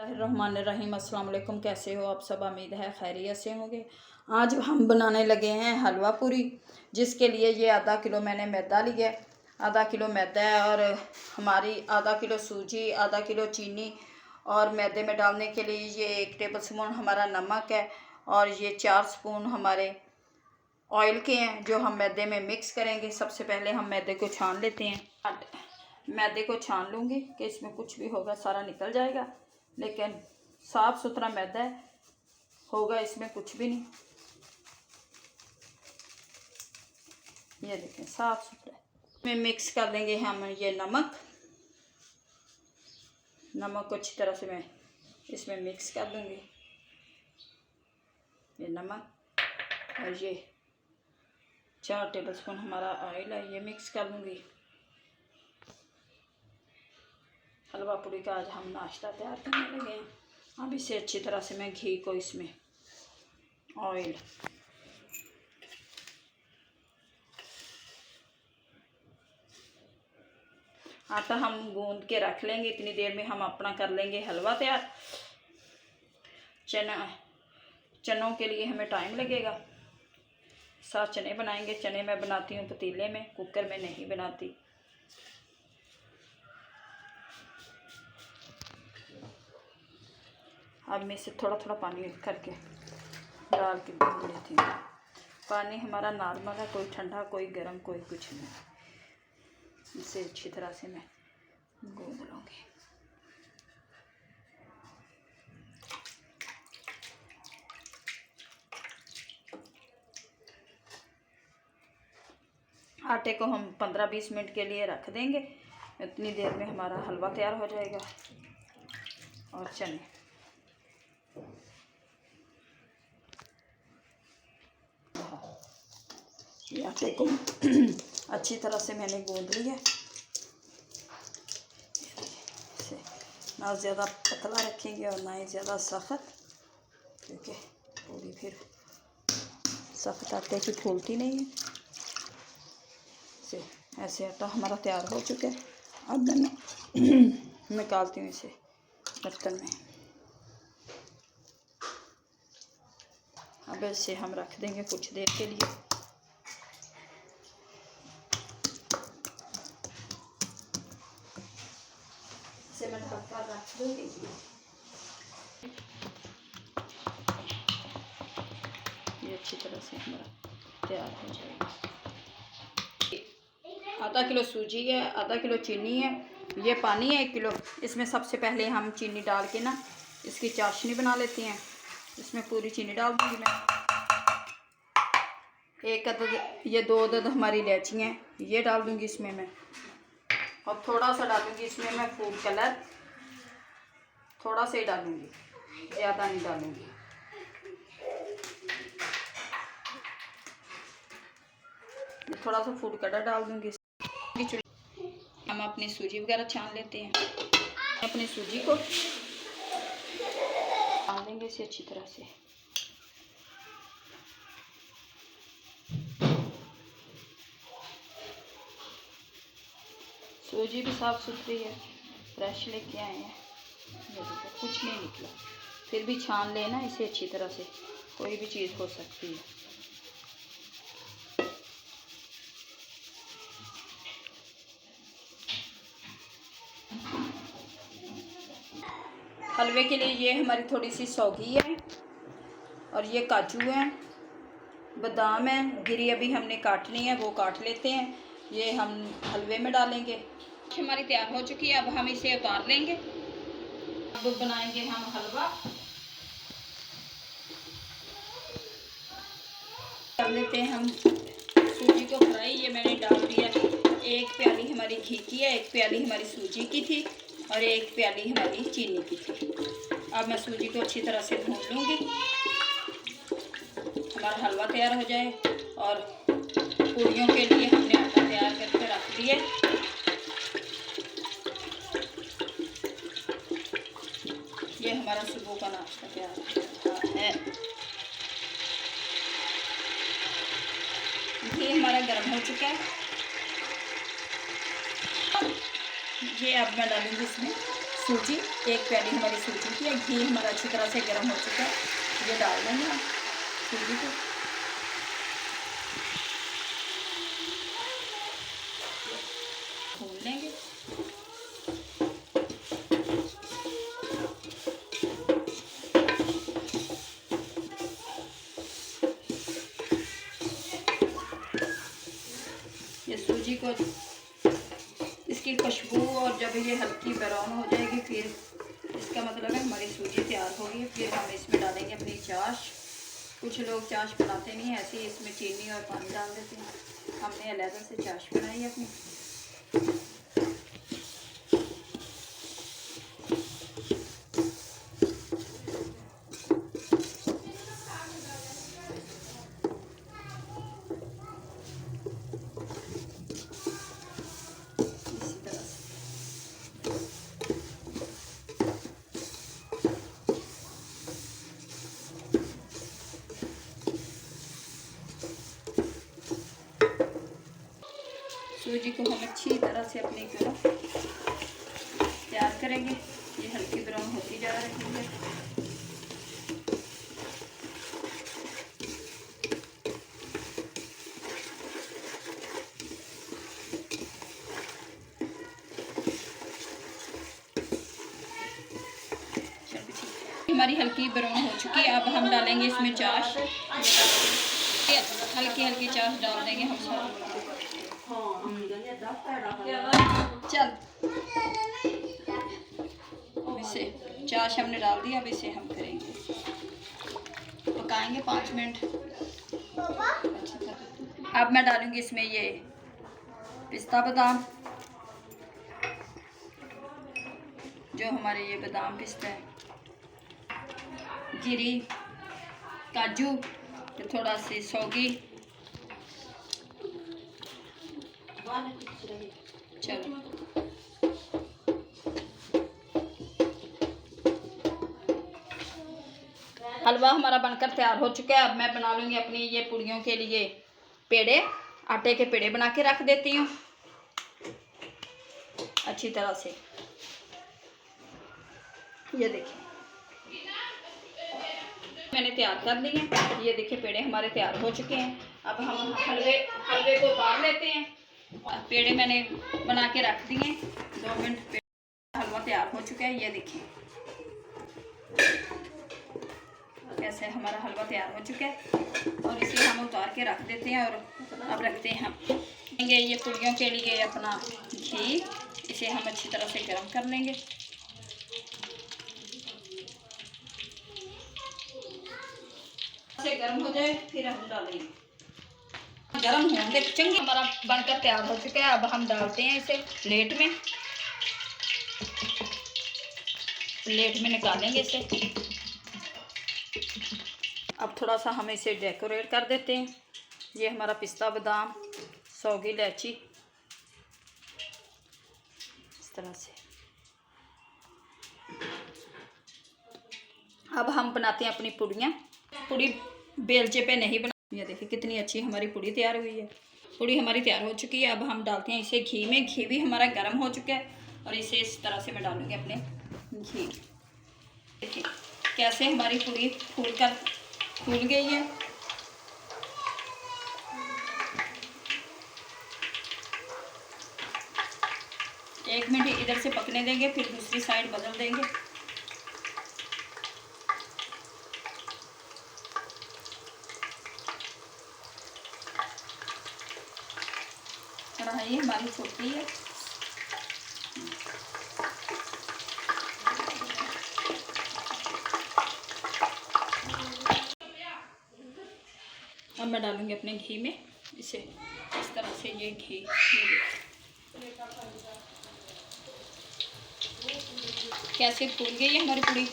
रहमानिर्रहीम। अस्सलाम वालेकुम। कैसे हो आप सब? उम्मीद है खैरियत से होंगे। आज हम बनाने लगे हैं हलवा पूरी, जिसके लिए ये आधा किलो मैंने मैदा लिया है। आधा किलो मैदा है और हमारी आधा किलो सूजी, आधा किलो चीनी और मैदे में डालने के लिए ये 1 टेबल स्पून हमारा नमक है और ये 4 स्पून हमारे ऑयल के हैं जो हम मैदे में मिक्स करेंगे। सबसे पहले हम मैदे को छान लेते हैं। मैदे को छान लूँगी कि इसमें कुछ भी होगा सारा निकल जाएगा, लेकिन साफ़ सुथरा मैदा होगा, इसमें कुछ भी नहीं। ये देखें साफ़ सुथरा। इसमें मिक्स कर देंगे हम ये नमक को अच्छी तरह से मैं इसमें मिक्स कर दूँगी। ये नमक और ये 4 टेबल स्पून हमारा ऑयल है, ये मिक्स कर लूँगी। हलवा पूरी का आज हम नाश्ता तैयार करने लगे हैं। अब इसे अच्छी तरह से मैं घी को इसमें ऑयल आटा हम गूंद के रख लेंगे। इतनी देर में हम अपना कर लेंगे हलवा तैयार। चनों के लिए हमें टाइम लगेगा। 7 चने बनाएंगे। चने मैं बनाती हूँ पतीले में, कुकर में नहीं बनाती। अब मैं इसे थोड़ा थोड़ा पानी करके डाल के गूंद लेती हूँ। पानी हमारा नॉर्मल है, कोई ठंडा कोई गर्म कोई कुछ नहीं। इसे अच्छी तरह से मैं गूंद लूँगी। आटे को हम 15-20 मिनट के लिए रख देंगे। इतनी देर में हमारा हलवा तैयार हो जाएगा। और चने ये आटे को अच्छी तरह से मैंने गूंद लिया। इसे ना ज़्यादा पतला रखेंगे और ना ही ज़्यादा सख्त, क्योंकि पूरी फिर सख्त आटे की फूलती नहीं है। इसे ऐसे आटा हमारा तैयार हो चुका है। अब मैं निकालती हूँ इसे बर्तन में। अब इसे हम रख देंगे कुछ देर के लिए। इसे मैं ढककर रख दूँगी। ये अच्छी तरह से हमारा तैयार हो जाएगा। आधा किलो सूजी है, आधा किलो चीनी है, ये पानी है 1 किलो। इसमें सबसे पहले हम चीनी डाल के ना इसकी चाशनी बना लेते हैं। इसमें पूरी चीनी डाल दूँगी मैं। 1 अदद, ये 2 अदद हमारी इलायचियाँ हैं, ये डाल दूँगी इसमें मैं। और थोड़ा सा डालूँगी इसमें मैं फूड कलर, थोड़ा सा ही डालूँगी, ज़्यादा नहीं डालूँगी। थोड़ा सा फूड कलर डाल दूँगी। हम अपनी सूजी वगैरह छान लेते हैं। अपनी सूजी को छान लेंगे इसे अच्छी तरह से। सूजी भी साफ़ सुथरी है, फ्रेश लेके आए हैं। कुछ नहीं निकला। फिर भी छान लेना इसे अच्छी तरह से, कोई भी चीज़ हो सकती है। हलवे के लिए ये हमारी थोड़ी सी सौगी है और ये काजू है, बादाम है, गिरी अभी हमने काटनी है, वो काट लेते हैं। ये हम हलवे में डालेंगे। हमारी तैयार हो चुकी है। अब हम इसे उतार लेंगे। अब बनाएंगे हम हलवा। कर लेते हैं हम सूजी को फ्राई। ये मैंने डाल दिया। 1 प्याली हमारी घी की है, 1 प्याली हमारी सूजी की थी और 1 प्याली हमारी चीनी की थी। अब मैं सूजी को अच्छी तरह से भून लूँगी, हमारा हलवा तैयार हो जाए। और पूरियों के लिए हमने आटा तैयार करके रख दिया। ये हमारा सुबह का नाश्ता तैयार है। घी हमारा गर्म हो चुका है। ये अब मैं डालूँगी इसमें सूजी, एक प्याली हमारी सूजी की है। घी हमारा अच्छी तरह से गर्म हो चुका है, ये डाल देंगे हम सूजी को। भून लेंगे। ये सूजी को, इसकी खुशबू, और जब ये हल्की ब्राउन हो जाएगी फिर इसका मतलब है हमारी सूजी तैयार हो गई। फिर हम इसमें डालेंगे अपनी चाश। कुछ लोग चाश बनाते नहीं हैं, ऐसे ही इसमें चीनी और पानी डाल देते हैं। हमने अलग से चाश बनाई है अपनी। सूजी को हम अच्छी तरह से अपनी तरफ तैयार करेंगे। ये हल्की ब्राउन होती जा रही है। हमारी हल्की ब्राउन हो चुकी है। अब हम डालेंगे इसमें चाश, हल्की हल्की चाश डाल देंगे हम सब। चल, इसे चाश हमने डाल दिया। अब इसे हम करेंगे, पकाएंगे 5 मिनट। अब मैं डालूंगी इसमें ये पिस्ता बादाम, जो हमारे ये बादाम पिस्ता है, गिरी, काजू, थोड़ा सी सौगी। चलो, हलवा हमारा बनकर तैयार हो चुका है। अब मैं बना लूँगी अपनी ये पूड़ियों के लिए पेड़े। आटे के पेड़े बना के रख देती हूँ अच्छी तरह से। ये देखिए मैंने तैयार कर लिए हैं। ये देखिए पेड़े हमारे तैयार हो चुके हैं। अब हम हलवे को उतार लेते हैं। पेड़े मैंने बना के रख दिए। 2 मिनट हलवा तैयार हो चुका है। ये देखिए कैसे हमारा हलवा तैयार हो चुका है, और इसे हम उतार के रख देते हैं। और अब रखते हैं हम ये पूड़ियों के लिए अपना घी। इसे हम अच्छी तरह से गर्म कर लेंगे। से गर्म हो जाए फिर हम डालेंगे। गर्म होंगे चंगी। हमारा बनकर तैयार हो चुका है। अब हम डालते हैं इसे प्लेट में। प्लेट में निकालेंगे इसे। अब थोड़ा सा हम इसे डेकोरेट कर देते हैं। ये हमारा पिस्ता बादाम, सौगी इलायची, इस तरह से। अब हम बनाते हैं अपनी पूड़ियाँ। पूड़ी बेलचे पे नहीं बना। ये देखिए कितनी अच्छी हमारी पूड़ी तैयार हुई है। पूड़ी हमारी तैयार हो चुकी है। अब हम डालते हैं इसे घी में। घी भी हमारा गर्म हो चुका है, और इसे इस तरह से मैं डालूँगी अपने घी। देखिए कैसे हमारी पूड़ी फूल गई है। एक मिनट इधर से पकने देंगे, फिर दूसरी साइड बदल देंगे। कढ़ाई हमारी छोटी है। अब मैं डालूंगी अपने घी में इसे इस तरह से। ये घी कैसे फूल गई है हमारी पूड़ी।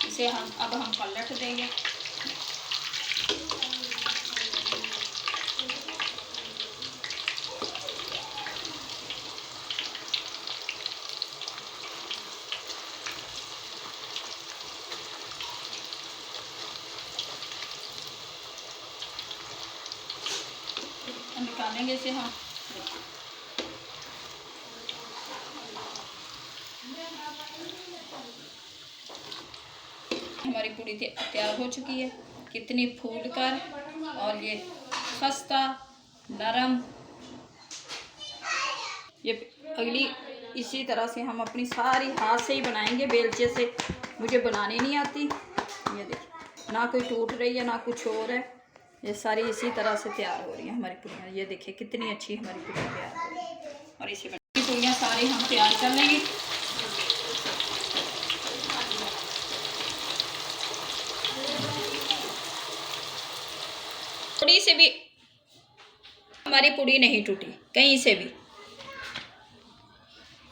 इसे अब हम पलट देंगे। निकालेंगे इसे हम। हमारी पूड़ी तैयार हो चुकी है, कितनी फूल कर, और ये खस्ता नरम। ये अगली इसी तरह से हम अपनी सारी हाथ से ही बनाएंगे, बेलचे से मुझे बनानी नहीं आती। ये देखिए, ना कोई टूट रही है ना कुछ और है, ये सारी इसी तरह से तैयार हो रही है हमारी पूड़ियाँ। ये देखिए कितनी अच्छी हमारी पूड़ियाँ तैयार हो रही है, और इसी पूड़ियाँ सारी हम तैयार कर लेंगे। थोड़ी से भी हमारी पूड़ी नहीं टूटी कहीं से भी।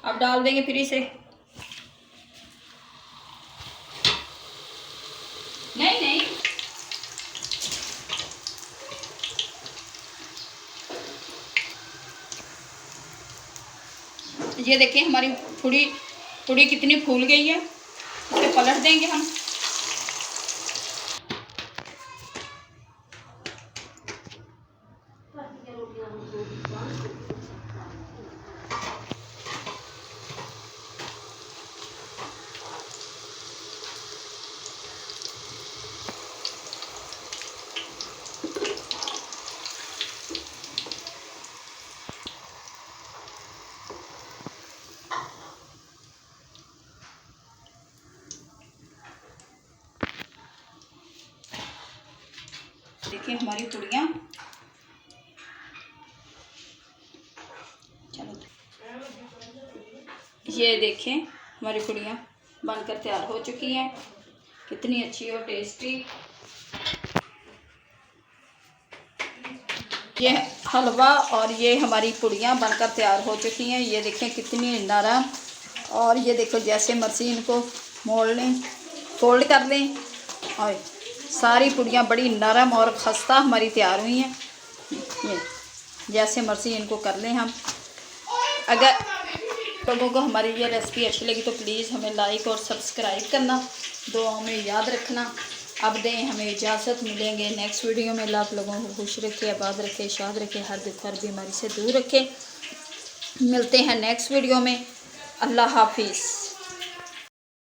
अब डाल देंगे फिर इसे, नहीं ये देखिए हमारी पूड़ी कितनी फूल गई है। इसे पलट देंगे हम। देखिए हमारी पूड़ियाँ, चलो ये देखें हमारी पूड़ियाँ बनकर तैयार हो चुकी हैं, कितनी अच्छी और टेस्टी। ये हलवा और ये हमारी पूड़ियाँ बनकर तैयार हो चुकी हैं। ये देखें कितनी नरम, और ये देखो जैसे मर्जी इनको मोड़ लें, फोल्ड कर लें, और सारी पूड़ियाँ बड़ी नरम और खस्ता हमारी तैयार हुई हैं। ये जैसे मर्जी इनको कर लें हम। अगर लोगों को हमारी ये रेसिपी अच्छी लगी तो प्लीज़ हमें लाइक और सब्सक्राइब करना, दुआओं में याद रखना। अब दें हमें इजाज़त, मिलेंगे नेक्स्ट वीडियो में। आप लोगों को खुश रखे, आबाद रखे, शाद रखे, हर दुख हर बीमारी से दूर रखे। मिलते हैं नेक्स्ट वीडियो में। अल्लाह हाफिज़।